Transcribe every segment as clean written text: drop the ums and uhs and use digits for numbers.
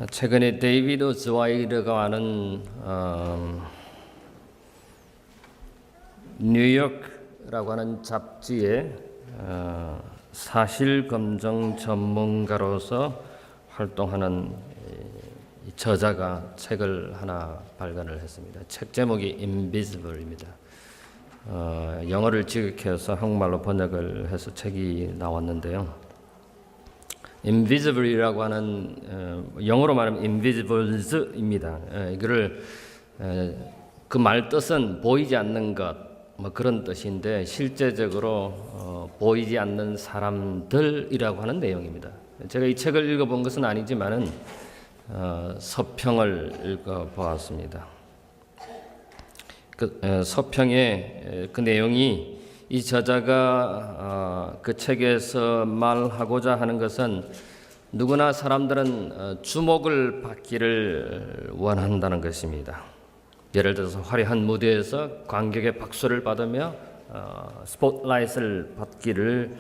최근에 데이비드 스와이르가 하는 뉴욕이라고 하는 잡지에 사실검증 전문가로서 활동하는 저자가 책을 하나 발간을 했습니다. 책 제목이 Invisible입니다. 영어를 지극해서 한국말로 번역을 해서 책이 나왔는데요. Invisible이라고 하는 영어로 말하면 Invisibles입니다. 이거를 그 말 뜻은 보이지 않는 것, 뭐 그런 뜻인데 실제적으로 보이지 않는 사람들이라고 하는 내용입니다. 제가 이 책을 읽어본 것은 아니지만은 서평을 읽어보았습니다. 그 서평의 그 내용이 이 저자가 그 책에서 말하고자 하는 것은 누구나 사람들은 주목을 받기를 원한다는 것입니다. 예를 들어서 화려한 무대에서 관객의 박수를 받으며 스포트라이트를 받기를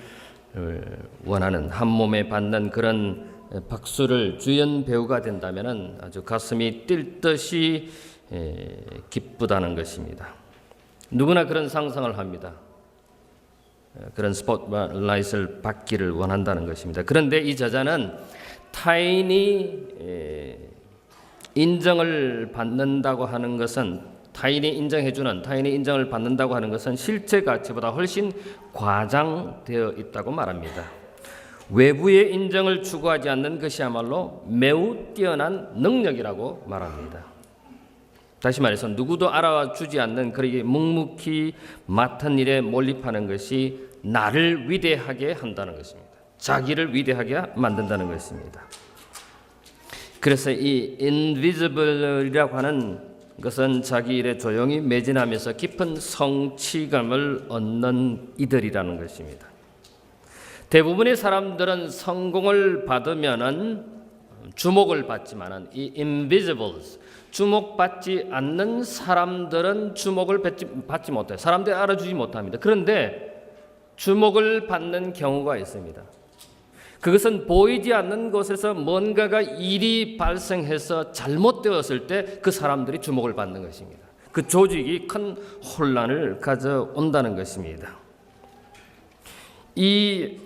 원하는, 한 몸에 받는 그런 박수를 주연 배우가 된다면 아주 가슴이 뛸 듯이 기쁘다는 것입니다. 누구나 그런 상상을 합니다. 그런 스포트라이트를 받기를 원한다는 것입니다. 그런데 이 저자는 타인이 인정을 받는다고 하는 것은, 타인이 인정해주는, 타인이 인정을 받는다고 하는 것은 실제 가치보다 훨씬 과장되어 있다고 말합니다. 외부의 인정을 추구하지 않는 것이야말로 매우 뛰어난 능력이라고 말합니다. 다시 말해서 누구도 알아주지 않는, 그러기 묵묵히 맡은 일에 몰입하는 것이 나를 위대하게 한다는 것입니다. 자기를 위대하게 만든다는 것입니다. 그래서 이 invisible이라고 하는 것은 자기 일에 조용히 매진하면서 깊은 성취감을 얻는 이들이라는 것입니다. 대부분의 사람들은 성공을 받으면은 주목을 받지만은 이 invisibles, 주목받지 않는 사람들은 주목을 받지 못해요. 사람들이 알아주지 못합니다. 그런데 주목을 받는 경우가 있습니다. 그것은 보이지 않는 곳에서 뭔가가 일이 발생해서 잘못되었을 때 그 사람들이 주목을 받는 것입니다. 그 조직이 큰 혼란을 가져온다는 것입니다. 이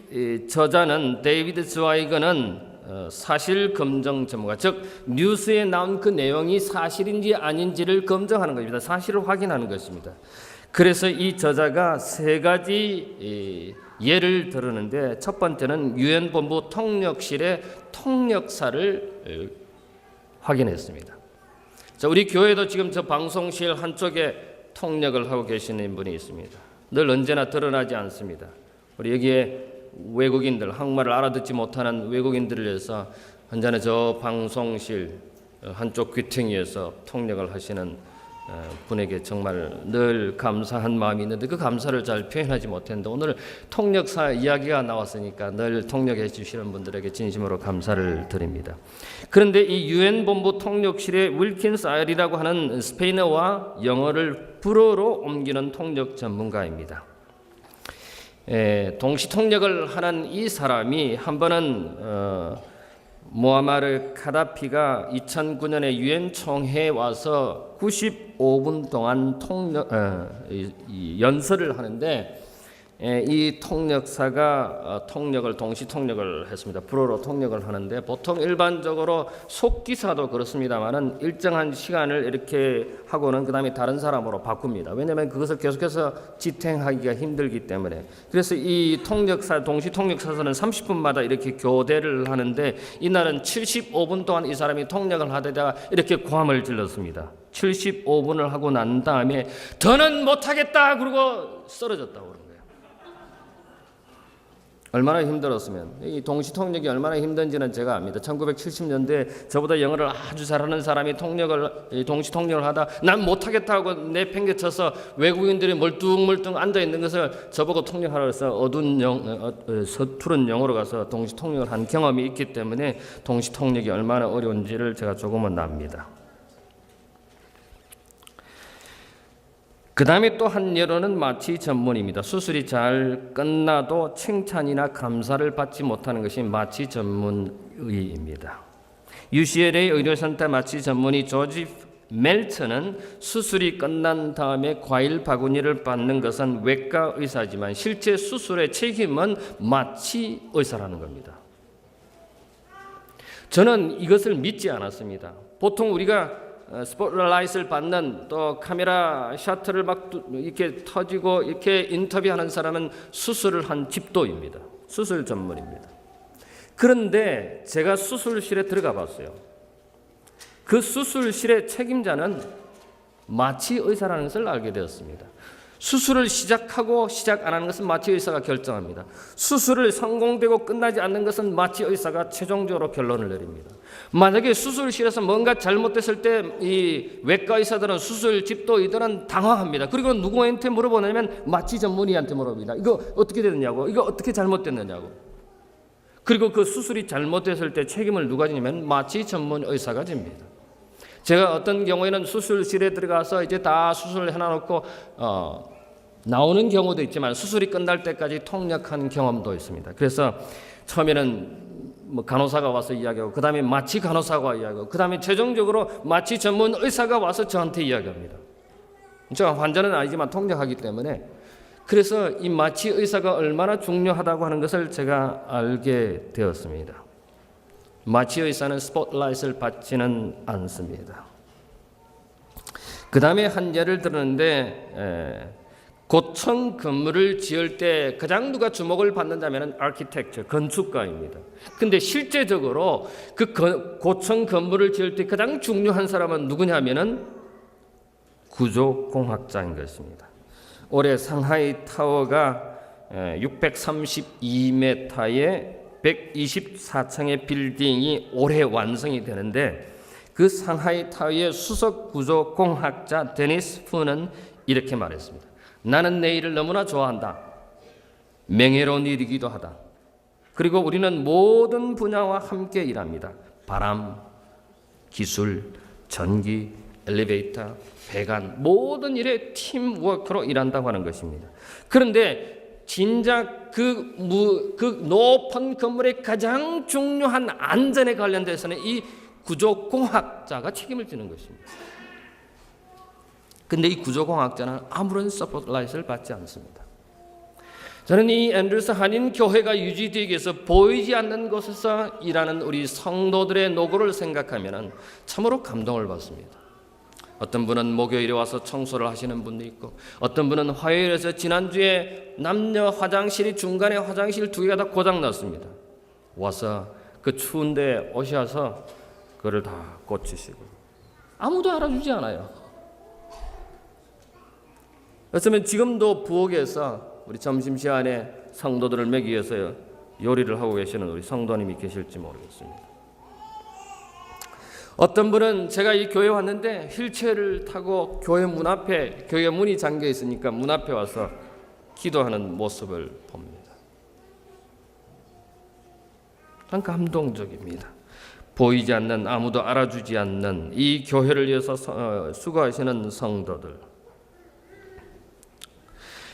저자는, 데이비드 스와이거는 사실 검증 전문가, 즉 뉴스에 나온 그 내용이 사실인지 아닌지를 검증하는 것입니다. 사실을 확인하는 것입니다. 그래서 이 저자가 세 가지 예를 들었는데, 첫 번째는 유엔 본부 통역실의 통역사를 확인했습니다. 자, 우리 교회도 지금 저 방송실 한쪽에 통역을 하고 계시는 분이 있습니다. 늘 언제나 드러나지 않습니다. 우리 여기에 외국인들, 한국말을 알아듣지 못하는 외국인들을 위해서 언제나 저 방송실 한쪽 귀퉁이에서 통역을 하시는 분에게 정말 늘 감사한 마음이 있는데 그 감사를 잘 표현하지 못했는데, 오늘 통역사 이야기가 나왔으니까 늘 통역해 주시는 분들에게 진심으로 감사를 드립니다. 그런데 이 유엔 본부 통역실의 윌킨스 아일이라고 하는 스페인어와 영어를 불어로 옮기는 통역 전문가입니다. 동시 통역을 하는 이 사람이 한 번은 무아마르 카다피가 2009년에 유엔 총회에 와서 95분 동안 연설을 하는데, 이 통역사가 동시 통역을 했습니다. 불어로 통역을 하는데, 보통 일반적으로 속기사도 그렇습니다만은 일정한 시간을 이렇게 하고는 그 다음에 다른 사람으로 바꿉니다. 왜냐하면 그것을 계속해서 지탱하기가 힘들기 때문에. 그래서 이 동시 통역사는 30분마다 이렇게 교대를 하는데, 이날은 75분 동안 이 사람이 통역을 하다가 이렇게 고함을 질렀습니다. 75분을 하고 난 다음에 더는 못하겠다 그러고 쓰러졌다고 그러는 거예요. 얼마나 힘들었으면, 이 동시 통역이 얼마나 힘든지는 제가 압니다. 1970년대에 저보다 영어를 아주 잘하는 사람이 동시 통역을 하다 난 못하겠다 하고 내팽개쳐서 외국인들이 멀뚱멀뚱 앉아 있는 것을 저보고 통역하라고 해서 서투른 영어로 가서 동시 통역을 한 경험이 있기 때문에 동시 통역이 얼마나 어려운지를 제가 조금은 압니다. 그 다음에 또 한 예로는 마취 전문입니다. 수술이 잘 끝나도 칭찬이나 감사를 받지 못하는 것이 마취 전문의입니다. UCLA 의료센터 마취 전문의 조지 멜트는 수술이 끝난 다음에 과일 바구니를 받는 것은 외과 의사지만 실제 수술의 책임은 마취 의사라는 겁니다. 저는 이것을 믿지 않았습니다. 보통 우리가 스포트라이트를 받는 또 카메라 셔터를 막 이렇게 터지고 이렇게 인터뷰하는 사람은 수술을 한 집도입니다. 수술 전문입니다. 그런데 제가 수술실에 들어가 봤어요. 그 수술실의 책임자는 마취 의사라는 것을 알게 되었습니다. 수술을 시작하고 시작 안 하는 것은 마취 의사가 결정합니다. 수술을 성공되고 끝나지 않는 것은 마취 의사가 최종적으로 결론을 내립니다. 만약에 수술실에서 뭔가 잘못됐을 때 이 외과 의사들은 수술 집도의들은 당황합니다. 그리고 누구한테 물어보냐면 마취 전문의한테 물어봅니다. 이거 어떻게 됐냐고, 이거 어떻게 잘못됐느냐고. 그리고 그 수술이 잘못됐을 때 책임을 누가 지냐면 마취 전문 의사가 집니다. 제가 어떤 경우에는 수술실에 들어가서 이제 다 수술을 해놔놓고 나오는 경우도 있지만 수술이 끝날 때까지 통역한 경험도 있습니다. 그래서 처음에는 뭐 간호사가 와서 이야기하고 그 다음에 마취 간호사가 이야기하고 그 다음에 최종적으로 마취 전문 의사가 와서 저한테 이야기합니다. 제가 환자는 아니지만 통역하기 때문에 그래서 이 마취 의사가 얼마나 중요하다고 하는 것을 제가 알게 되었습니다. 마취 의사는 스포트라이트를 받지는 않습니다. 그 다음에 한 예를 들었는데 고층 건물을 지을 때 가장 누가 주목을 받는다면 아키텍처, 건축가입니다. 근데 실제적으로 그 고층 건물을 지을 때 가장 중요한 사람은 누구냐면은 구조공학자인 것입니다. 올해 상하이 타워가 632m의 124층의 빌딩이 올해 완성이 되는데 그 상하이 타워의 수석 구조 공학자 데니스 푸는 이렇게 말했습니다. 나는 내 일을 너무나 좋아한다. 명예로운 일이기도 하다. 그리고 우리는 모든 분야와 함께 일합니다. 바람, 기술, 전기, 엘리베이터, 배관 모든 일에 팀워크로 일한다고 하는 것입니다. 그런데 진작 그 높은 건물의 가장 중요한 안전에 관련돼서는 이 구조공학자가 책임을 지는 것입니다. 그런데 이 구조공학자는 아무런 서포트라이트를 받지 않습니다. 저는 이 앤드루스 한인 교회가 유지되기 위해서 보이지 않는 곳에서 일하는 우리 성도들의 노고를 생각하면 참으로 감동을 받습니다. 어떤 분은 목요일에 와서 청소를 하시는 분도 있고 어떤 분은 화요일에서 지난주에 남녀 화장실이 중간에 화장실 2개가 다 고장났습니다. 와서 그 추운데 오셔서 그걸 다 고치시고 아무도 알아주지 않아요. 어쩌면 지금도 부엌에서 우리 점심시간에 성도들을 먹이기 위해서 요리를 하고 계시는 우리 성도님이 계실지 모르겠습니다. 어떤 분은 제가 이 교회 왔는데 휠체어를 타고 교회 문 앞에 교회 문이 잠겨 있으니까 문 앞에 와서 기도하는 모습을 봅니다. 참 감동적입니다. 보이지 않는 아무도 알아주지 않는 이 교회를 위해서 수고하시는 성도들.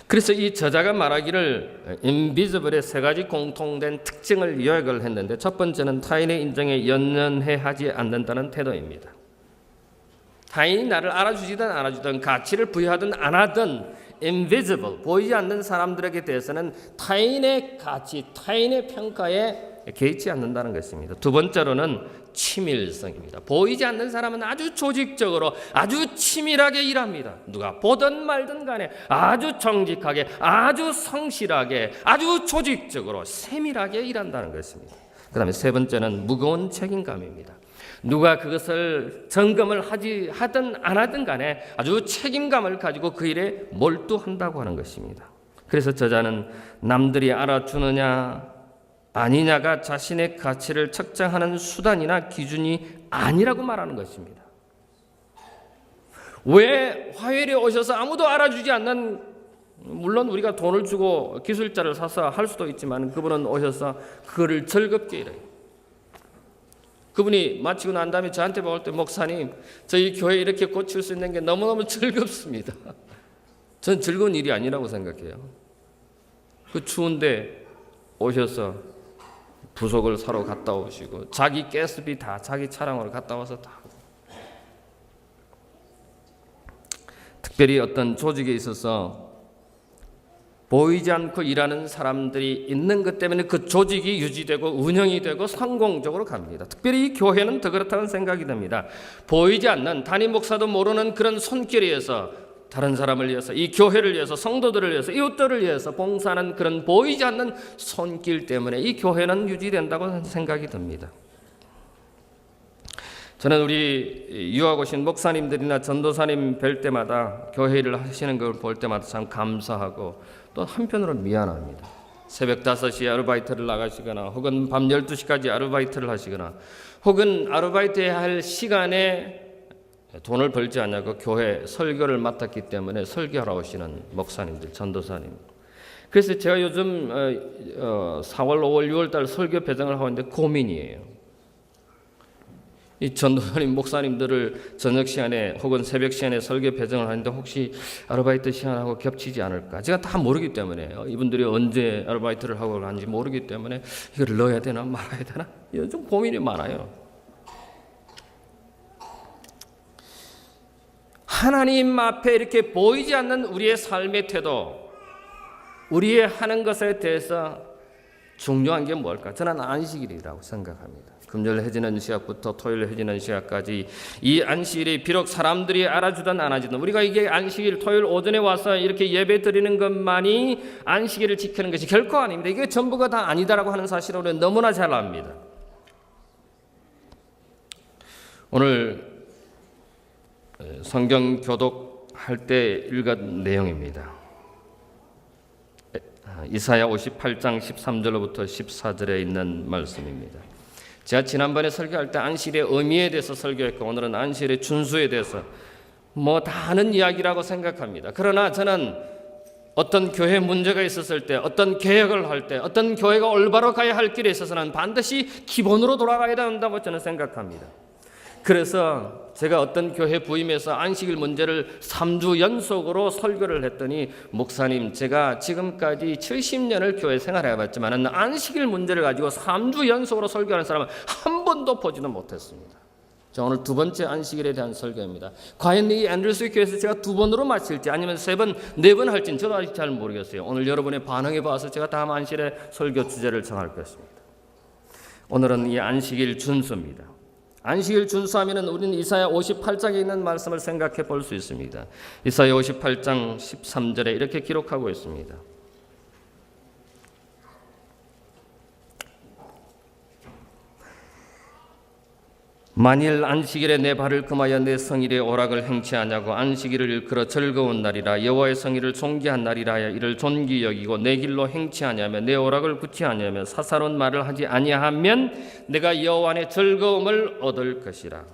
그래서 이 저자가 말하기를 인비지블의 3가지 공통된 특징을 요약을 했는데 첫 번째는 타인의 인정에 연연해하지 않는다는 태도입니다. 타인이 나를 알아주지든 안 알아주든 가치를 부여하든 안 하든 invisible, 보이지 않는 사람들에게 대해서는 타인의 가치, 타인의 평가에 개의치 않는다는 것입니다. 두 번째로는 치밀성입니다. 보이지 않는 사람은 아주 조직적으로 아주 치밀하게 일합니다. 누가 보든 말든 간에 아주 정직하게 아주 성실하게 아주 조직적으로 세밀하게 일한다는 것입니다. 그 다음에 세 번째는 무거운 책임감입니다. 누가 그것을 점검을 하든 안 하든 간에 아주 책임감을 가지고 그 일에 몰두한다고 하는 것입니다. 그래서 저자는 남들이 알아주느냐 아니냐가 자신의 가치를 측정하는 수단이나 기준이 아니라고 말하는 것입니다. 왜 화요일에 오셔서 아무도 알아주지 않는, 물론 우리가 돈을 주고 기술자를 사서 할 수도 있지만 그분은 오셔서 그거를 즐겁게 일해요. 그분이 마치고 난 다음에 저한테 먹을 때 목사님 저희 교회 이렇게 고칠 수 있는 게 너무너무 즐겁습니다. 전 즐거운 일이 아니라고 생각해요. 그 추운데 오셔서 부속을 사러 갔다 오시고 자기 가스비 다 자기 차량으로 갔다 와서 다 하고. 특별히 어떤 조직에 있어서 보이지 않고 일하는 사람들이 있는 것 때문에 그 조직이 유지되고 운영이 되고 성공적으로 갑니다. 특별히 이 교회는 더 그렇다는 생각이 듭니다. 보이지 않는 담임 목사도 모르는 그런 손길에 의해서 다른 사람을 위해서, 이 교회를 위해서, 성도들을 위해서, 이웃들을 위해서 봉사하는 그런 보이지 않는 손길 때문에 이 교회는 유지된다고 생각이 듭니다. 저는 우리 유학 오신 목사님들이나 전도사님 뵐 때마다 교회 일을 하시는 걸 볼 때마다 참 감사하고 또 한편으로 미안합니다. 새벽 5시에 아르바이트를 나가시거나 혹은 밤 12시까지 아르바이트를 하시거나 혹은 아르바이트해야 할 시간에 돈을 벌지 않냐고 교회 설교를 맡았기 때문에 설교하러 오시는 목사님들, 전도사님. 그래서 제가 요즘 4월, 5월, 6월 달 설교 배정을 하고 있는데 고민이에요. 이 전도사님, 목사님들을 저녁 시간에 혹은 새벽 시간에 설교 배정을 하는데 혹시 아르바이트 시간하고 겹치지 않을까? 제가 다 모르기 때문에 이분들이 언제 아르바이트를 하고 가는지 모르기 때문에 이걸 넣어야 되나 말아야 되나? 요즘 고민이 많아요. 하나님 앞에 이렇게 보이지 않는 우리의 삶의 태도, 우리의 하는 것에 대해서 중요한 게 뭘까? 저는 안식일이라고 생각합니다. 금요일 해지는 시각부터 토요일 해지는 시각까지 이 안식일이 비록 사람들이 알아주든 안 하지든 우리가 이게 안식일 토요일 오전에 와서 이렇게 예배 드리는 것만이 안식일을 지키는 것이 결코 아닙니다. 이게 전부가 다 아니다라고 하는 사실을 우리는 너무나 잘 압니다. 오늘 성경 교독할 때 읽은 내용입니다. 이사야 58장 13절로부터 14절에 있는 말씀입니다. 제가 지난번에 설교할 때 안식일의 의미에 대해서 설교했고 오늘은 안식일의 준수에 대해서 다 아는 이야기라고 생각합니다. 그러나 저는 어떤 교회 문제가 있었을 때, 어떤 개혁을 할 때, 어떤 교회가 올바로 가야 할 길에 있어서는 반드시 기본으로 돌아가야 된다고 저는 생각합니다. 그래서 제가 어떤 교회 부임해서 안식일 문제를 3주 연속으로 설교를 했더니 목사님, 제가 지금까지 70년을 교회 생활해봤지만 안식일 문제를 가지고 3주 연속으로 설교하는 사람은 한 번도 보지는 못했습니다. 자, 오늘 두 번째 안식일에 대한 설교입니다. 과연 이 앤드루스 교회에서 제가 2번으로 마칠지 아니면 3번, 4번 할지는 저도 아직 잘 모르겠어요. 오늘 여러분의 반응에 봐서 제가 다음 안식일의 설교 주제를 정할 것입니다. 오늘은 이 안식일 준수입니다. 안식일 준수하면 우리는 이사야 58장에 있는 말씀을 생각해 볼 수 있습니다. 이사야 58장 13절에 이렇게 기록하고 있습니다. 만일 안식일에 내 발을 금하여 내 성일의 오락을 행치 하냐고 안식일을 일컬어 즐거운 날이라 여호와의 성일을 존귀한 날이라 하여 이를 존귀 여기고 내 길로 행치 하냐면 내 오락을 굳지 하냐면 사사로운 말을 하지 아니하면 내가 여호와 안에 즐거움을 얻을 것이라.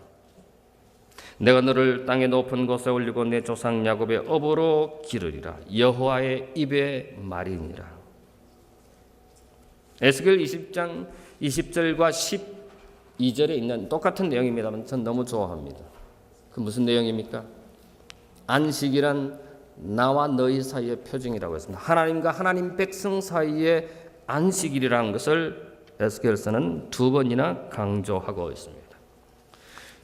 내가 너를 땅의 높은 곳에 올리고 내 조상 야곱의 업으로 기르리라. 여호와의 입의 말이니라. 에스겔 20장 20절과 12절에 있는 똑같은 내용입니다만 전 너무 좋아합니다. 그 무슨 내용입니까? 안식이란 나와 너희 사이의 표징이라고 했습니다. 하나님과 하나님 백성 사이의 안식일이라는 것을 에스겔서는 2번이나 강조하고 있습니다.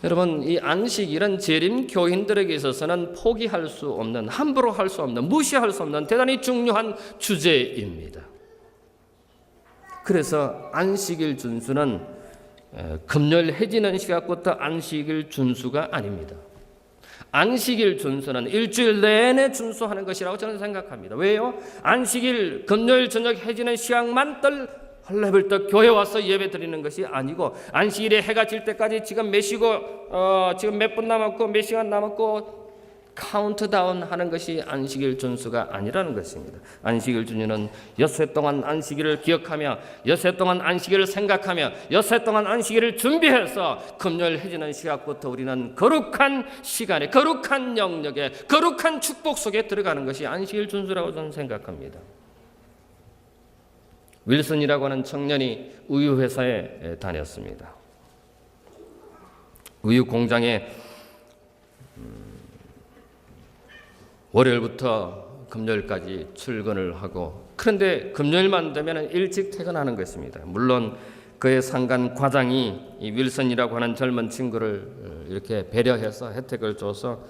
여러분, 이 안식일은 재림 교인들에게 있어서는 포기할 수 없는, 함부로 할 수 없는, 무시할 수 없는 대단히 중요한 주제입니다. 그래서 안식일 준수는 금요일 해지는 시각부터 안식일 준수가 아닙니다. 안식일 준수는 일주일 내내 준수하는 것이라고 저는 생각합니다. 왜요? 안식일 금요일 저녁 해지는 시각만 헐레벌떡 교회 와서 예배 드리는 것이 아니고 안식일에 해가 질 때까지 지금 몇 시고 지금 몇 분 남았고 몇 시간 남았고 카운트다운 하는 것이 안식일 준수가 아니라는 것입니다. 안식일 준수는 엿새 동안 안식일을 기억하며 엿새 동안 안식일을 생각하며 엿새 동안 안식일을 준비해서 금요일 해지는 시각부터 우리는 거룩한 시간에 거룩한 영역에 거룩한 축복 속에 들어가는 것이 안식일 준수라고 저는 생각합니다. 윌슨이라고 하는 청년이 우유 회사에 다녔습니다. 우유 공장에 월요일부터 금요일까지 출근을 하고 그런데 금요일만 되면 일찍 퇴근하는 것입니다. 물론 그의 상간 과장이 이 윌슨이라고 하는 젊은 친구를 이렇게 배려해서 혜택을 줘서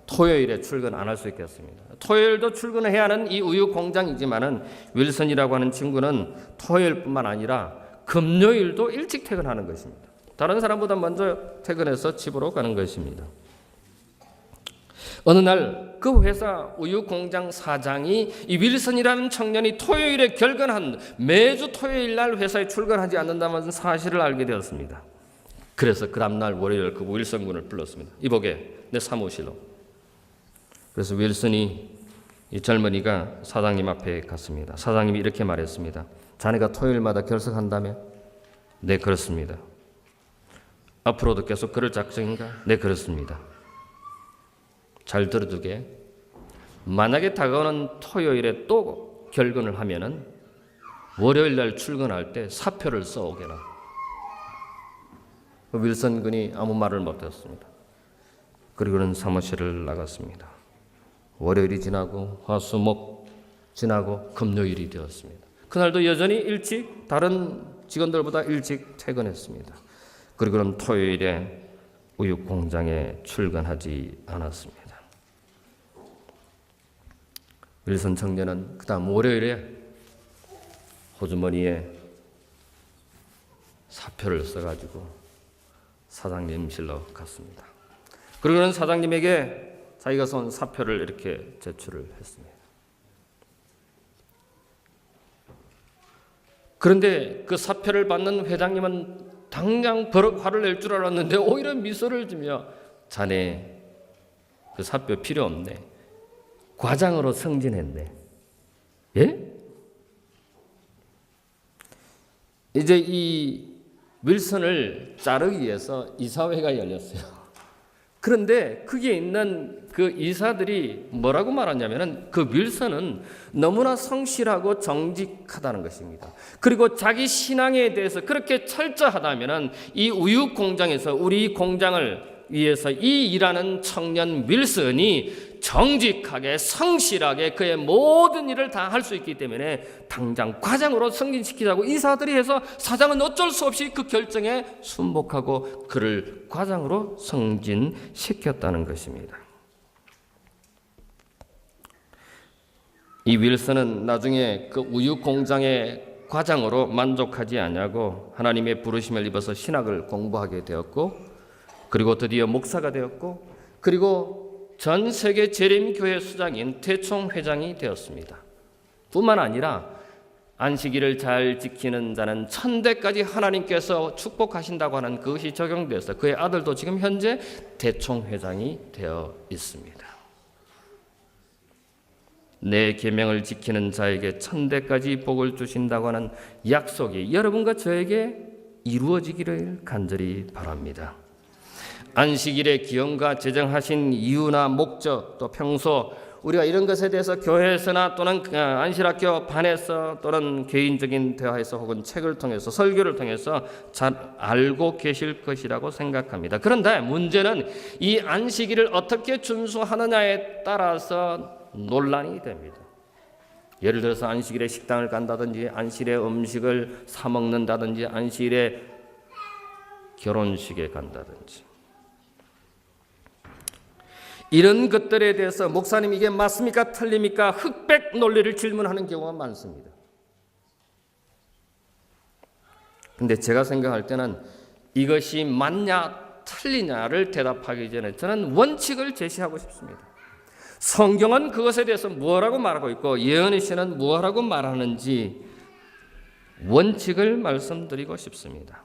토요일에 출근 안 할 수 있겠습니다. 토요일도 출근해야 하는 이 우유 공장이지만은 윌슨이라고 하는 친구는 토요일뿐만 아니라 금요일도 일찍 퇴근하는 것입니다. 다른 사람보다 먼저 퇴근해서 집으로 가는 것입니다. 어느 날 그 회사 우유 공장 사장이 이 윌슨이라는 청년이 토요일에 결근한 매주 토요일 날 회사에 출근하지 않는다는 사실을 알게 되었습니다. 그래서 그 다음날 월요일 그 윌슨 군을 불렀습니다. 이보게 내 사무실로. 그래서 윌슨이 이 젊은이가 사장님 앞에 갔습니다. 사장님이 이렇게 말했습니다. 자네가 토요일마다 결석한다며? 네, 그렇습니다. 앞으로도 계속 그럴 작정인가? 네, 그렇습니다. 잘 들어두게. 만약에 다가오는 토요일에 또 결근을 하면은 월요일 날 출근할 때 사표를 써오게라. 윌슨 군이 아무 말을 못했습니다. 그리고는 사무실을 나갔습니다. 월요일이 지나고 화수목 지나고 금요일이 되었습니다. 그날도 여전히 일찍 다른 직원들보다 일찍 퇴근했습니다. 그리고는 토요일에 우유 공장에 출근하지 않았습니다. 윌슨 청년은 그 다음 월요일에 호주머니에 사표를 써가지고 사장님실로 갔습니다. 그리고는 사장님에게 자기가 쓴 사표를 이렇게 제출을 했습니다. 그런데 그 사표를 받는 회장님은 당장 버럭 화를 낼 줄 알았는데 오히려 미소를 지며 자네 그 사표 필요 없네. 과장으로 승진했네. 예? 이제 이 윌슨을 자르기 위해서 이사회가 열렸어요. 그런데 거기에 있는 그 이사들이 뭐라고 말하냐면은 그 윌슨은 너무나 성실하고 정직하다는 것입니다. 그리고 자기 신앙에 대해서 그렇게 철저하다면은 이 우유 공장에서 우리 공장을 위해서 이 일하는 청년 윌슨이 정직하게 성실하게 그의 모든 일을 다 할 수 있기 때문에 당장 과장으로 승진시키자고 이사들이 해서 사장은 어쩔 수 없이 그 결정에 순복하고 그를 과장으로 승진시켰다는 것입니다. 이 윌슨은 나중에 그 우유 공장의 과장으로 만족하지 않냐고 하나님의 부르심을 입어서 신학을 공부하게 되었고, 그리고 드디어 목사가 되었고, 그리고 전 세계 재림교회 수장인 대총회장이 되었습니다. 뿐만 아니라 안식일을 잘 지키는 자는 1000대까지 하나님께서 축복하신다고 하는 그것이 적용돼서 그의 아들도 지금 현재 대총회장이 되어 있습니다. 내 계명을 지키는 자에게 1000대까지 복을 주신다고 하는 약속이 여러분과 저에게 이루어지기를 간절히 바랍니다. 안식일의 기원과 제정하신 이유나 목적, 또 평소 우리가 이런 것에 대해서 교회에서나 또는 안식학교 반에서 또는 개인적인 대화에서 혹은 책을 통해서 설교를 통해서 잘 알고 계실 것이라고 생각합니다. 그런데 문제는 이 안식일을 어떻게 준수하느냐에 따라서 논란이 됩니다. 예를 들어서 안식일에 식당을 간다든지 안식일에 음식을 사 먹는다든지 안식일에 결혼식에 간다든지 이런 것들에 대해서 목사님 이게 맞습니까? 틀립니까? 흑백 논리를 질문하는 경우가 많습니다. 근데 제가 생각할 때는 이것이 맞냐 틀리냐를 대답하기 전에 저는 원칙을 제시하고 싶습니다. 성경은 그것에 대해서 뭐라고 말하고 있고 예언의 시는 뭐라고 말하는지 원칙을 말씀드리고 싶습니다.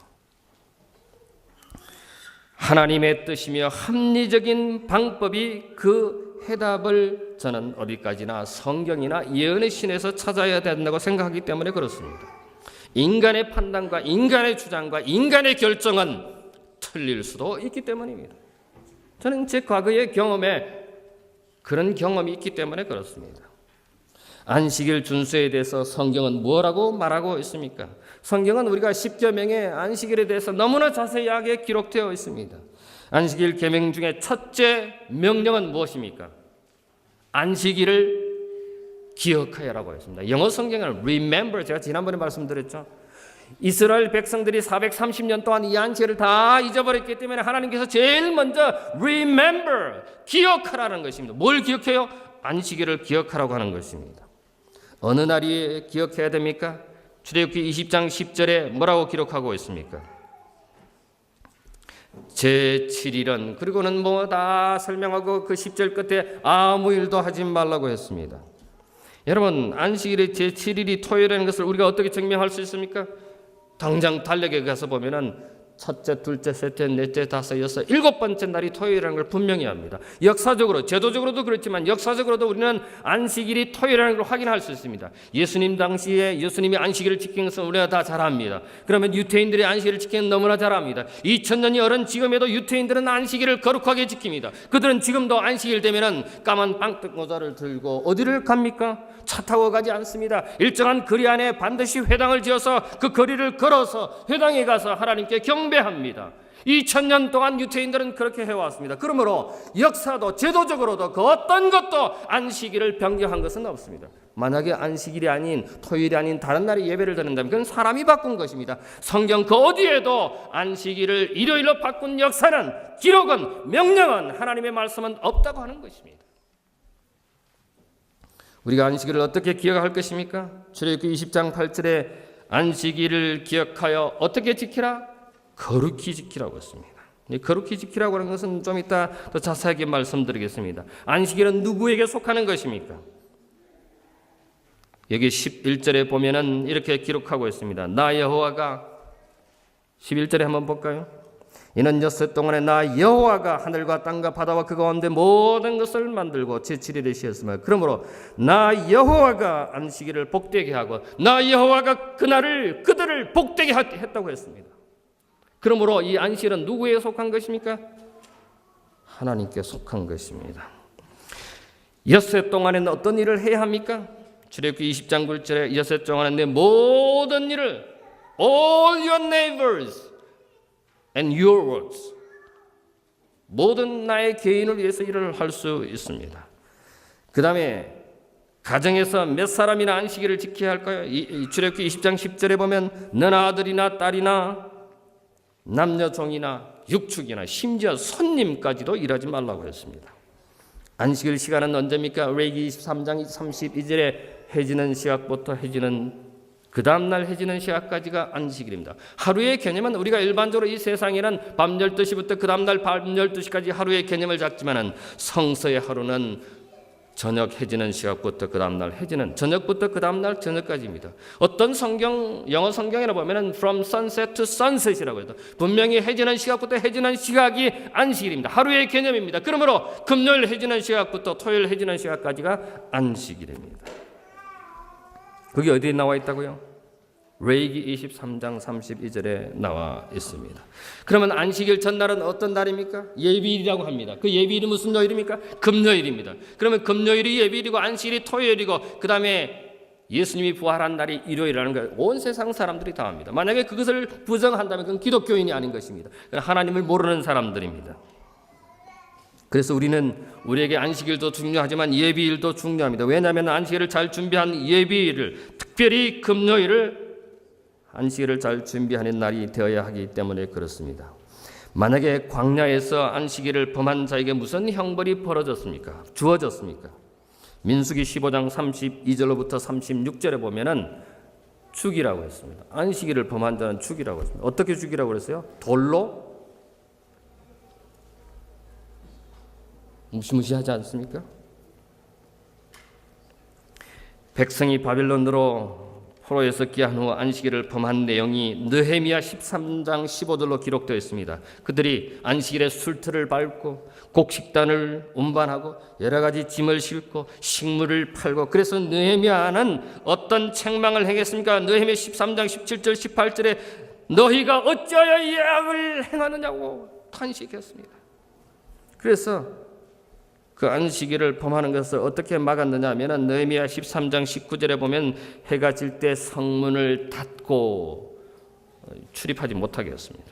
하나님의 뜻이며 합리적인 방법이 그 해답을 저는 어디까지나 성경이나 예언의 신에서 찾아야 된다고 생각하기 때문에 그렇습니다. 인간의 판단과 인간의 주장과 인간의 결정은 틀릴 수도 있기 때문입니다. 저는 제 과거의 경험에 그런 경험이 있기 때문에 그렇습니다. 안식일 준수에 대해서 성경은 뭐라고 말하고 있습니까? 성경은 우리가 십계명의 안식일에 대해서 너무나 자세하게 기록되어 있습니다. 안식일 계명 중에 첫째 명령은 무엇입니까? 안식일을 기억하여라고 했습니다. 영어 성경은 remember, 제가 지난번에 말씀드렸죠. 이스라엘 백성들이 430년 동안 이 안식일을 다 잊어버렸기 때문에 하나님께서 제일 먼저 remember, 기억하라는 것입니다. 뭘 기억해요? 안식일을 기억하라고 하는 것입니다. 어느 날이 기억해야 됩니까? 출애굽기 20장 10절에 뭐라고 기록하고 있습니까? 제7일은, 그리고는 뭐 다 설명하고 그 10절 끝에 아무 일도 하지 말라고 했습니다. 여러분, 안식일의 제7일이 토요일이라는 것을 우리가 어떻게 증명할 수 있습니까? 당장 달력에 가서 보면은 첫째, 둘째, 셋째, 넷째, 다섯, 여섯, 일곱 번째 날이 토요일이라는 걸 분명히 합니다. 역사적으로, 제도적으로도 그렇지만 역사적으로도 우리는 안식일이 토요일이라는 걸 확인할 수 있습니다. 예수님 당시에 예수님이 안식일을 지킨 것은 우리가 다 잘 압니다. 그러면 유태인들이 안식일을 지키는 너무나 잘 압니다. 2000년이 어른 지금에도 유태인들은 안식일을 거룩하게 지킵니다. 그들은 지금도 안식일 되면은 까만 빵떡 모자를 들고 어디를 갑니까? 차 타고 가지 않습니다. 일정한 거리 안에 반드시 회당을 지어서 그 거리를 걸어서 회당에 가서 하나님께 경배합니다. 2000년 동안 유태인들은 그렇게 해왔습니다. 그러므로 역사도 제도적으로도 그 어떤 것도 안식일을 변경한 것은 없습니다. 만약에 안식일이 아닌 토요일이 아닌 다른 날에 예배를 드린다면 그건 사람이 바꾼 것입니다. 성경 그 어디에도 안식일을 일요일로 바꾼 역사는, 기록은, 명령은, 하나님의 말씀은 없다고 하는 것입니다. 우리가 안식일을 어떻게 기억할 것입니까? 출애굽기 20장 8절에 안식일을 기억하여 어떻게 지키라? 거룩히 지키라고 했습니다. 거룩히 지키라고 하는 것은 좀 이따 더 자세하게 말씀드리겠습니다. 안식일은 누구에게 속하는 것입니까? 여기 11절에 보면은 이렇게 기록하고 있습니다. 나 여호와가, 11절에 한번 볼까요? 이는 엿새 동안에 나 여호와가 하늘과 땅과 바다와 그 가운데 모든 것을 만들고 제7일에 쉬었으며, 그러므로 나 여호와가 안식일을 복되게 하고 나 여호와가 그날을 그들을 복되게 했다고 했습니다. 그러므로 이 안식일은 누구에 속한 것입니까? 하나님께 속한 것입니다. 엿새 동안에는 어떤 일을 해야 합니까? 출애굽기 20장 9절에 엿새 동안에 내 모든 일을, all your neighbors and your works, 모든 나의 개인을 위해서 일을 할 수 있습니다. 그 다음에 가정에서 몇 사람이나 안식일을 지켜야 할까요? 출애굽기 20장 10절에 보면 너나 아들이나 딸이나 남녀 종이나 육축이나 심지어 손님까지도 일하지 말라고 했습니다. 안식일 시간은 언제입니까? 레위기 23장 32절에 해지는 시각부터 해지는 그 다음날 해지는 시각까지가 안식일입니다. 하루의 개념은 우리가 일반적으로 이 세상에는 밤 12시부터 그 다음날 밤 12시까지 하루의 개념을 잡지만은 성서의 하루는 저녁 해지는 시각부터 그 다음날 해지는, 저녁부터 그 다음날 저녁까지입니다. 어떤 성경, 영어 성경이라 보면은 from sunset to sunset이라고 해서 분명히 해지는 시각부터 해지는 시각이 안식일입니다. 하루의 개념입니다. 그러므로 금요일 해지는 시각부터 토요일 해지는 시각까지가 안식일입니다. 그게 어디에 나와 있다고요? 레위기 23장 32절에 나와 있습니다. 그러면 안식일 전날은 어떤 날입니까? 예비일이라고 합니다. 그 예비일이 무슨 요일입니까? 금요일입니다. 그러면 금요일이 예비일이고 안식일이 토요일이고 그 다음에 예수님이 부활한 날이 일요일이라는 걸 온 세상 사람들이 다 합니다. 만약에 그것을 부정한다면 그건 기독교인이 아닌 것입니다. 하나님을 모르는 사람들입니다. 그래서 우리에게 안식일도 중요하지만 예비일도 중요합니다. 왜냐하면 안식일을 잘 준비한 예비일을, 특별히 금요일을 안식일을 잘 준비하는 날이 되어야 하기 때문에 그렇습니다. 만약에 광야에서 안식일을 범한 자에게 무슨 형벌이 벌어졌습니까? 주어졌습니까? 민수기 15장 32절로부터 36절에 보면은 죽이라고 했습니다. 안식일을 범한 자는 죽이라고 했습니다. 어떻게 죽이라고 그랬어요? 돌로? 무시무시하지 않습니까? 백성이 바빌론으로 포로에서 귀한 후 안식일을 범한 내용이 느헤미야 13장 15절로 기록되어 있습니다. 그들이 안식일에 술틀을 밟고 곡식단을 운반하고 여러 가지 짐을 싣고 식물을 팔고, 그래서 느헤미야는 어떤 책망을 행했습니까? 느헤미야 13장 17절 18절에 너희가 어찌하여 이 악을 행하느냐고 탄식했습니다. 그래서 그 안식일을 범하는 것을 어떻게 막았느냐 하면 느헤미야 13장 19절에 보면 해가 질 때 성문을 닫고 출입하지 못하게 했습니다.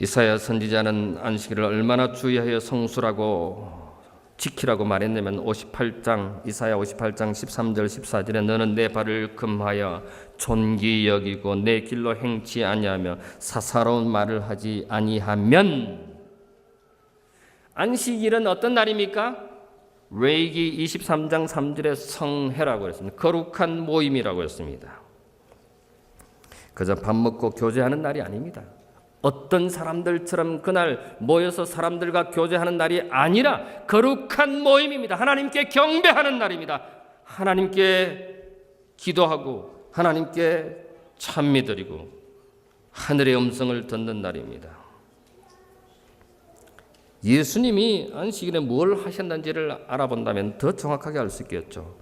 이사야 선지자는 안식일을 얼마나 주의하여 성수라고 지키라고 말했냐면 58장 이사야 58장 13절 14절에 너는 내 발을 금하여 존귀 여기고 내 길로 행치 아니하며 사사로운 말을 하지 아니하면 안식일은 어떤 날입니까? 레위기 23장 3절에 성회라고 했습니다. 거룩한 모임이라고 했습니다. 그저 밥 먹고 교제하는 날이 아닙니다. 어떤 사람들처럼 그날 모여서 사람들과 교제하는 날이 아니라 거룩한 모임입니다. 하나님께 경배하는 날입니다. 하나님께 기도하고 하나님께 찬미드리고 하늘의 음성을 듣는 날입니다. 예수님이 안식일에 뭘 하셨는지를 알아본다면 더 정확하게 알 수 있겠죠.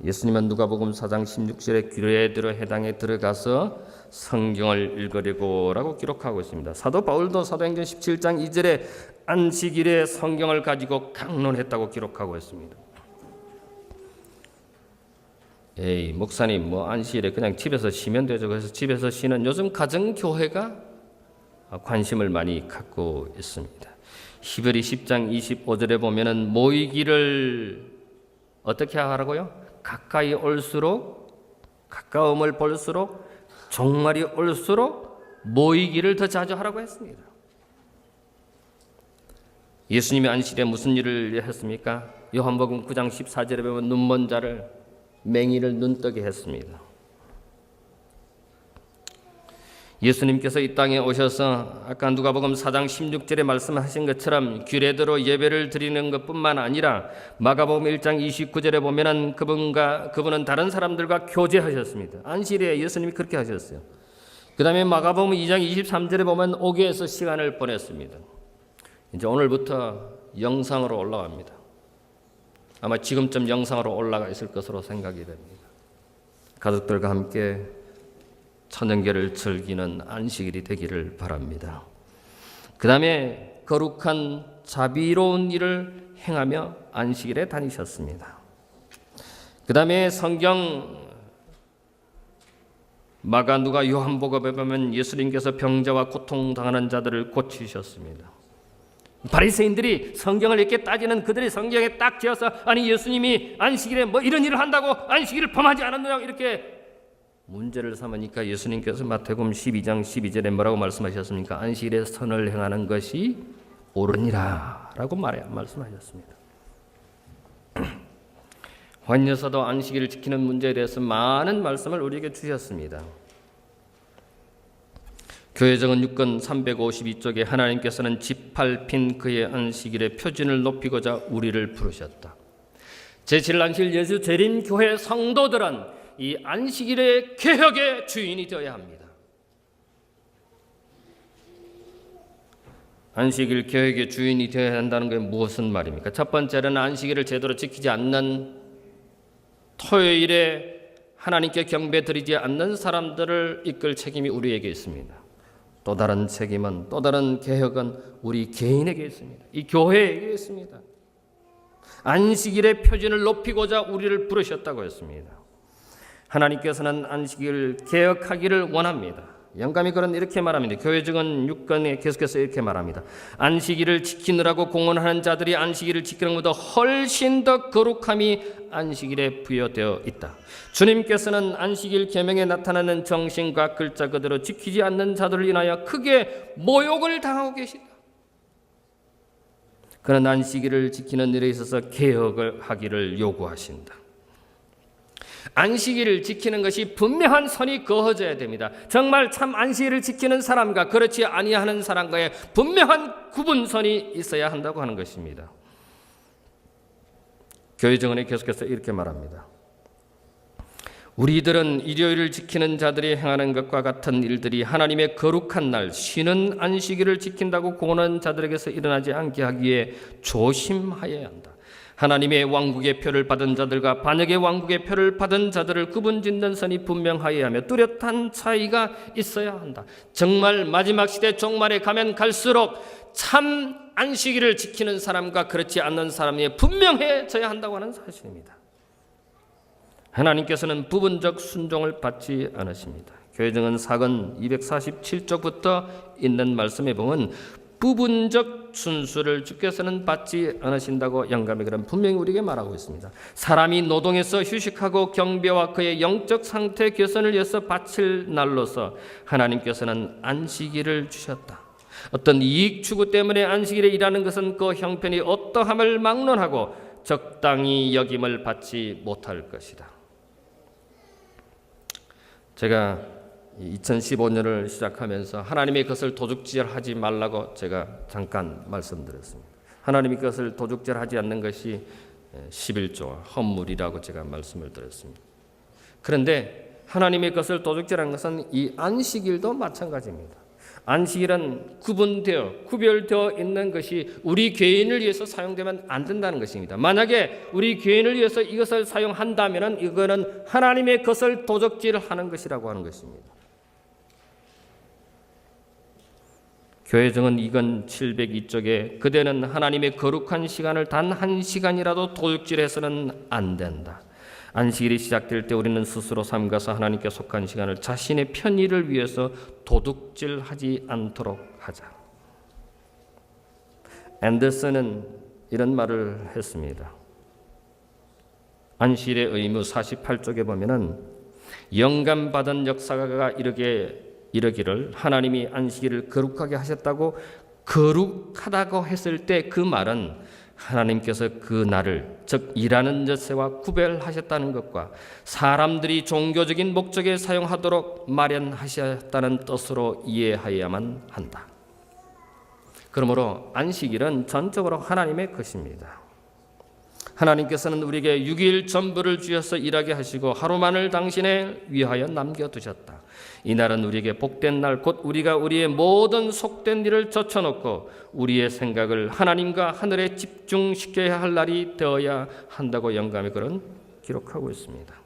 예수님은 누가복음 4장 16절에 규례대로 해당에 들어가서 성경을 읽으려고라고 기록하고 있습니다. 사도 바울도 사도행전 17장 2절에 안식일에 성경을 가지고 강론했다고 기록하고 있습니다. 에이 목사님 뭐 안식일에 그냥 집에서 쉬면 되죠. 그래서 집에서 쉬는 요즘 가정교회가 관심을 많이 갖고 있습니다. 히브리 10장 25절에 보면은 모이기를 어떻게 하라고요? 가까이 올수록 가까움을 볼수록 종말이 올수록 모이기를 더 자주 하라고 했습니다. 예수님이 안식일에 무슨 일을 했습니까? 요한복음 9장 14절에 보면 눈먼 자를 맹인을 눈뜨게 했습니다. 예수님께서 이 땅에 오셔서 아까 누가복음 4장 16절에 말씀하신 것처럼 규례대로 예배를 드리는 것뿐만 아니라 마가복음 1장 29절에 보면은 그분은 다른 사람들과 교제하셨습니다. 안식일에 예수님이 그렇게 하셨어요. 그 다음에 마가복음 2장 23절에 보면 오교에서 시간을 보냈습니다. 이제 오늘부터 영상으로 올라갑니다. 아마 지금쯤 영상으로 올라가 있을 것으로 생각이 됩니다. 가족들과 함께 천연계를 즐기는 안식일이 되기를 바랍니다. 그 다음에 거룩한 자비로운 일을 행하며 안식일에 다니셨습니다. 그 다음에 성경 마가 누가 요한복음에 보면 예수님께서 병자와 고통당하는 자들을 고치셨습니다. 바리새인들이 성경을 이렇게 따지는 그들이 성경에 딱 지어서 아니 예수님이 안식일에 뭐 이런 일을 한다고 안식일을 범하지 않았느냐 이렇게 문제를 삼으니까 예수님께서 마태복음 12장 12절에 뭐라고 말씀하셨습니까? 안식일에 선을 행하는 것이 옳으니라 라고 말씀하셨습니다. 환여사도 안식일을 지키는 문제에 대해서 많은 말씀을 우리에게 주셨습니다. 교회정은 6권 352쪽에 하나님께서는 짓밟힌 그의 안식일의 표준을 높이고자 우리를 부르셨다. 제7안식일 예수 재림 교회 성도들은 이 안식일의 개혁의 주인이 되어야 합니다. 안식일 개혁의 주인이 되어야 한다는 게 무엇은 말입니까? 첫 번째는 안식일을 제대로 지키지 않는 토요일에 하나님께 경배드리지 않는 사람들을 이끌 책임이 우리에게 있습니다. 또 다른 책임은 또 다른 개혁은 우리 개인에게 있습니다. 이 교회에게 있습니다. 안식일의 표준을 높이고자 우리를 부르셨다고 했습니다. 하나님께서는 안식일을 개혁하기를 원합니다. 영감이 그런 이렇게 말합니다. 교회증은 6권에 계속해서 이렇게 말합니다. 안식일을 지키느라고 공헌하는 자들이 안식일을 지키는 것보다 훨씬 더 거룩함이 안식일에 부여되어 있다. 주님께서는 안식일 계명에 나타나는 정신과 글자 그대로 지키지 않는 자들을 인하여 크게 모욕을 당하고 계시다. 그는 안식일을 지키는 일에 있어서 개혁을 하기를 요구하신다. 안식일을 지키는 것이 분명한 선이 그어져야 됩니다. 정말 참 안식일을 지키는 사람과 그렇지 아니하는 사람과의 분명한 구분선이 있어야 한다고 하는 것입니다. 교회정언에 계속해서 이렇게 말합니다. 우리들은 일요일을 지키는 자들이 행하는 것과 같은 일들이 하나님의 거룩한 날 쉬는 안식일을 지킨다고 공언하는 자들에게서 일어나지 않게 하기 위해 조심하여야 한다. 하나님의 왕국의 표를 받은 자들과 반역의 왕국의 표를 받은 자들을 구분짓는 선이 분명하여야 하며 뚜렷한 차이가 있어야 한다. 정말 마지막 시대 종말에 가면 갈수록 참 안식일을 지키는 사람과 그렇지 않는 사람이 분명해져야 한다고 하는 사실입니다. 하나님께서는 부분적 순종을 받지 않으십니다. 교회정은 사권 247쪽부터 있는 말씀에 보면 부분적 준수를 주께서는 받지 않으신다고 영감의 글은 분명히 우리에게 말하고 있습니다. 사람이 노동해서 휴식하고 경배와 그의 영적 상태 개선을 위해서 바칠 날로서 하나님께서는 안식일을 주셨다. 어떤 이익 추구 때문에 안식일에 일하는 것은 그 형편이 어떠함을 막론하고 적당히 여김을 받지 못할 것이다. 제가 2015년을 시작하면서 하나님의 것을 도둑질하지 말라고 제가 잠깐 말씀드렸습니다. 하나님의 것을 도둑질하지 않는 것이 11조 헌물이라고 제가 말씀을 드렸습니다. 그런데 하나님의 것을 도둑질하는 것은 이 안식일도 마찬가지입니다. 안식일은 구별되어 있는 것이 우리 개인을 위해서 사용되면 안 된다는 것입니다. 만약에 우리 개인을 위해서 이것을 사용한다면 이거는 하나님의 것을 도적질하는 것이라고 하는 것입니다. 교회정은 이건 702쪽에 그대는 하나님의 거룩한 시간을 단 한 시간이라도 도둑질해서는 안 된다. 안식일이 시작될 때 우리는 스스로 삼가서 하나님께 속한 시간을 자신의 편의를 위해서 도둑질하지 않도록 하자. 앤더슨은 이런 말을 했습니다. 안식일의 의무 48쪽에 보면은 영감받은 역사가가 이르기를 하나님이 안식일을 거룩하게 하셨다고 거룩하다고 했을 때 그 말은 하나님께서 그 날을 즉 일하는 엿새와 구별하셨다는 것과 사람들이 종교적인 목적에 사용하도록 마련하셨다는 뜻으로 이해하여야만 한다. 그러므로 안식일은 전적으로 하나님의 것입니다. 하나님께서는 우리에게 6일 전부를 주셔서 일하게 하시고 하루만을 당신에 위하여 남겨두셨다. 이 날은 우리에게 복된 날, 곧 우리가 우리의 모든 속된 일을 젖혀놓고 우리의 생각을 하나님과 하늘에 집중시켜야 할 날이 되어야 한다고 영감의 글은 기록하고 있습니다.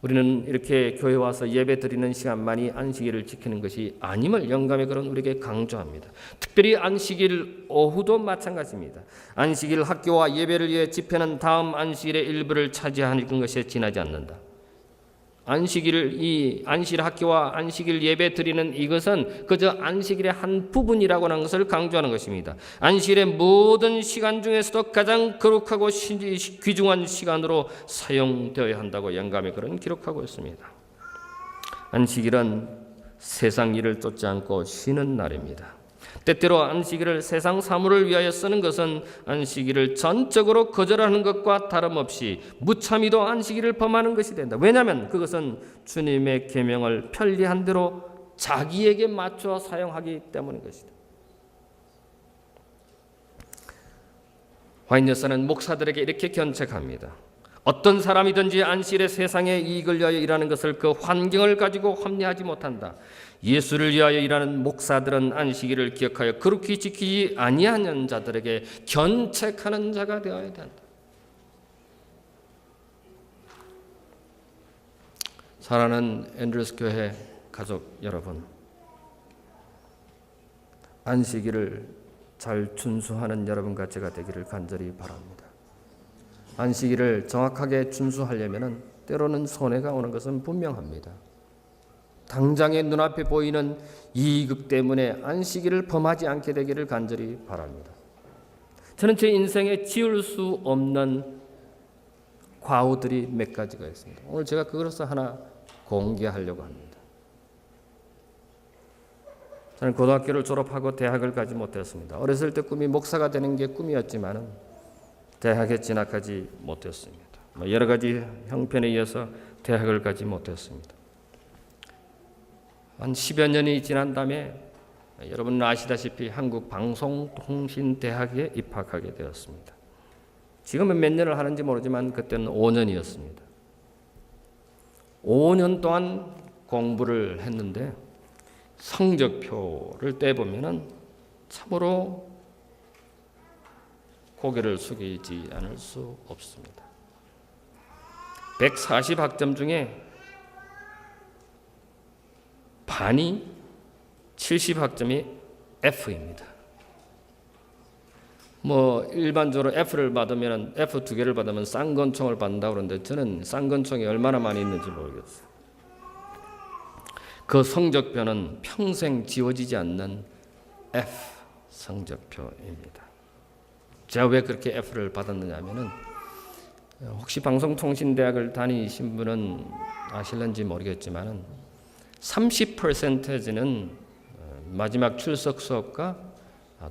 우리는 이렇게 교회 와서 예배 드리는 시간만이 안식일을 지키는 것이 아님을 영감의 글은 우리에게 강조합니다. 특별히 안식일 오후도 마찬가지입니다. 안식일 학교와 예배를 위해 집회는 다음 안식일의 일부를 차지하는 것에 지나지 않는다. 안식일 학교와 안식일 예배 드리는 이것은 그저 안식일의 한 부분이라고 하는 것을 강조하는 것입니다. 안식일의 모든 시간 중에서도 가장 거룩하고 귀중한 시간으로 사용되어야 한다고 영감의 글은 기록하고 있습니다. 안식일은 세상 일을 쫓지 않고 쉬는 날입니다. 때때로 안식일을 세상 사물을 위하여 쓰는 것은 안식일을 전적으로 거절하는 것과 다름없이 무참히도 안식일을 범하는 것이 된다. 왜냐하면 그것은 주님의 계명을 편리한 대로 자기에게 맞춰 사용하기 때문인 것이다. 화인 여사는 목사들에게 이렇게 견책합니다. 어떤 사람이든지 안식일에 세상의 이익을 위하여 일하는 것을 그 환경을 가지고 합리하지 못한다. 예수를 위하여 일하는 목사들은 안식일을 기억하여 그렇게 지키지 아니하는 자들에게 견책하는 자가 되어야 된다. 사랑하는 앤드루스 교회 가족 여러분, 안식일을 잘 준수하는 여러분과 제가 되기를 간절히 바랍니다. 안식일을 정확하게 준수하려면 때로는 손해가 오는 것은 분명합니다. 당장의 눈앞에 보이는 이익 때문에 안식일을 범하지 않게 되기를 간절히 바랍니다. 저는 제 인생에 지울 수 없는 과오들이 몇 가지가 있습니다. 오늘 제가 그것을 하나 공개하려고 합니다. 저는 고등학교를 졸업하고 대학을 가지 못했습니다. 어렸을 때 꿈이 목사가 되는 게 꿈이었지만 대학에 진학하지 못했습니다. 여러 가지 형편에 의해서 대학을 가지 못했습니다. 한 10여 년이 지난 다음에 여러분 아시다시피 한국방송통신대학에 입학하게 되었습니다. 지금은 몇 년을 하는지 모르지만 그때는 5년이었습니다. 5년 동안 공부를 했는데 성적표를 떼보면 참으로 고개를 숙이지 않을 수 없습니다. 140학점 중에 반이 70학점이 F입니다. 일반적으로 F를 받으면 F 2개를 받으면 쌍권총을 받는다고 그러는데 저는 쌍권총이 얼마나 많이 있는지 모르겠어요. 그 성적표는 평생 지워지지 않는 F 성적표입니다. 제가 왜 그렇게 F를 받았느냐 하면은 혹시 방송통신대학을 다니신 분은 아실는지 모르겠지만은 30%는 마지막 출석 수업과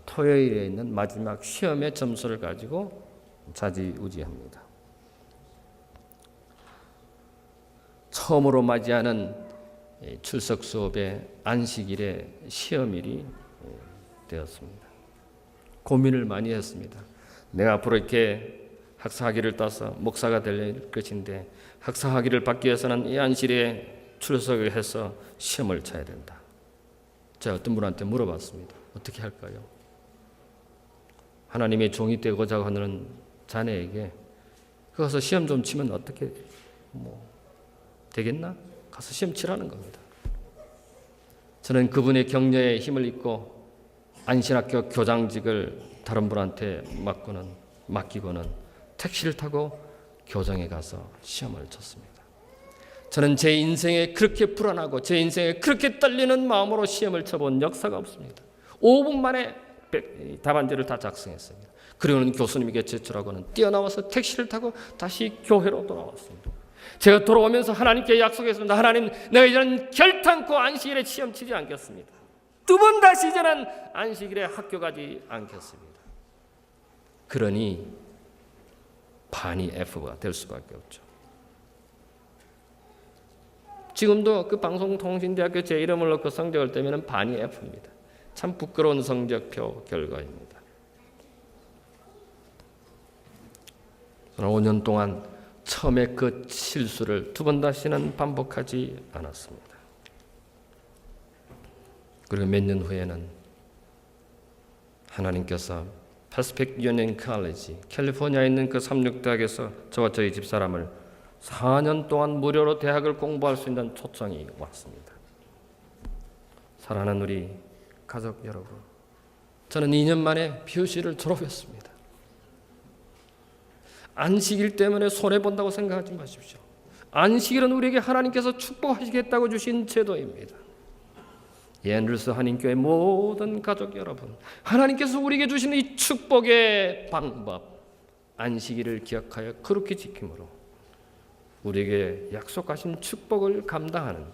토요일에 있는 마지막 시험의 점수를 가지고 좌지우지합니다. 처음으로 맞이하는 출석 수업의 안식일에 시험일이 되었습니다. 고민을 많이 했습니다. 내가 앞으로 이렇게 학사학위를 따서 목사가 될 것인데 학사학위를 받기 위해서는 이 안식일에 출석을 해서 시험을 쳐야 된다. 제가 어떤 분한테 물어봤습니다. 어떻게 할까요? 하나님의 종이 되고자 하는 자네에게 가서 시험 좀 치면 어떻게 되겠나? 가서 시험 치라는 겁니다. 저는 그분의 격려에 힘을 입고 안신학교 교장직을 다른 분한테 맡기고는 택시를 타고 교정에 가서 시험을 쳤습니다. 저는 제 인생에 그렇게 불안하고 제 인생에 그렇게 떨리는 마음으로 시험을 쳐본 역사가 없습니다. 5분 만에 답안지를 다 작성했습니다. 그리고는 교수님에게 제출하고는 뛰어나와서 택시를 타고 다시 교회로 돌아왔습니다. 제가 돌아오면서 하나님께 약속했습니다. 하나님, 내가 이제는 결탄코 안식일에 시험 치지 않겠습니다. 2번 다시 이제는 안식일에 학교 가지 않겠습니다. 그러니 반이 F가 될 수밖에 없죠. 지금도 그 방송통신대학교 제 이름을 넣고 성적을 떼면 반이 F입니다. 참 부끄러운 성적표 결과입니다. 저는 5년 동안 처음에 그 실수를 2번 다시는 반복하지 않았습니다. 그리고 몇 년 후에는 하나님께서 패시픽 유니언 칼리지 캘리포니아에 있는 그 삼육대학에서 저와 저희 집사람을 4년 동안 무료로 대학을 공부할 수 있는 초청이 왔습니다. 사랑하는 우리 가족 여러분, 저는 2년 만에 PUC를 졸업했습니다. 안식일 때문에 손해본다고 생각하지 마십시오. 안식일은 우리에게 하나님께서 축복하시겠다고 주신 제도입니다. 앤드루스 한인교회 모든 가족 여러분, 하나님께서 우리에게 주신 이 축복의 방법, 안식일을 기억하여 그렇게 지킴으로 우리에게 약속하신 축복을 감당하는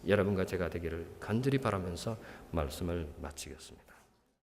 여러분과 제가 되기를 간절히 바라면서 말씀을 마치겠습니다.